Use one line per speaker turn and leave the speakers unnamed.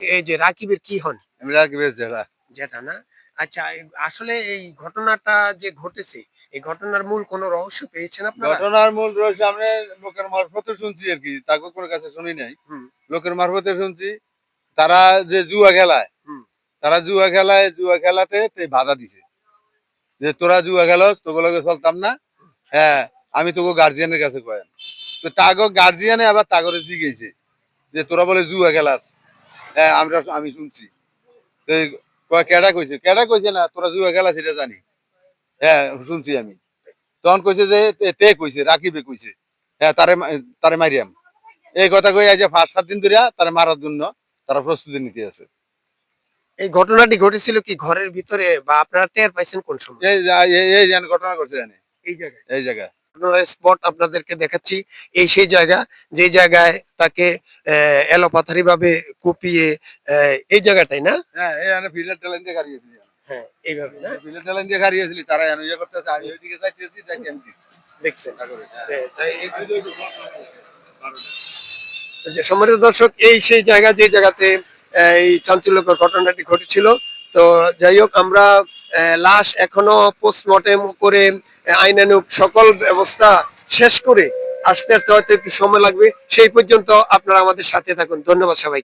এই যে রাকিবের কি হন?
আমি রাকিবের জেঠা।
যেটা না? আচ্ছা আসলে এই ঘটনাটা যে ঘটেছে, এই ঘটনার মূল কোন রহস্য পেয়েছেন আপনারা?
ঘটনার মূল রহস্য আমরা লোকের মারফতে শুনছি আরকি। তাকে কোনো কাছে শুনি নাই।
হুম,
লোকের মারফতে শুনছি তারা যে জুয়া খেলায়,
হুম।
তারা জুয়া খেলাতে বাধা দিছে। যে তোরা জুয়া খেলস, তোকে লগে চলতাম না। হ্যাঁ, আমি তোকে গার্জিয়ানের কাছে কয়াম। তো তাগো গার্জিয়ানে আবার তাগরে জিগাইছে যে তোরা বলে জুয়া খেলাস। হ্যাঁ, আমি শুনছি। তো কয় কেডা কইছে না তোরা জুয়া খেলা সেটা জানি। হ্যাঁ, শুনছি আমি। তখন কইছে যে তে কইছে, রাকিবে কইছে। হ্যাঁ, তারে মারিয়াম। এই কথা কই আজ ৫-৭ দিন ধরিয়া তারে মারার জন্য তারা প্রস্তুতি নিতে আছে।
এই ঘটনাটি ঘটেছিল কি ঘরের ভিতরে বা আপনারা টের পাইছেন কোন সময়?
এই যেন ঘটনা ঘটছে জানি
এই জায়গায়।
এই জায়গায়।
ঘটনার স্পট আপনাদেরকে দেখাচ্ছি। এই সেই জায়গা, যে জায়গায় তাকে এলোপাথারি ভাবে কুপিয়ে এই জায়গাটাই না?
হ্যাঁ, এখানে ফিল্ডের ট্যালেন্ট দিয়ে হারিয়েছিলি।
হ্যাঁ, এইভাবে না?
ফিল্ডের ট্যালেন্ট দিয়ে হারিয়েছিলি তারা এনে ইয়ে করতেছে আমি ওইদিকে যাইতেছি যাইতে আমি দিচ্ছি।
দেখছেন?
সাগরে, হ্যাঁ।
তাই যে সম্মানিত দর্শক এই সেই জায়গা যে জায়গাতে এই চাঞ্চল্যকর ঘটনাটি ঘটেছিল। তো যাই হোক আমরা লাশ এখনো পোস্টমর্টেম করে আইনানুগ সকল ব্যবস্থা শেষ করে আসতে আসতে হয়তো একটু সময় লাগবে। সেই পর্যন্ত আপনারা আমাদের সাথে থাকুন। ধন্যবাদ সবাই।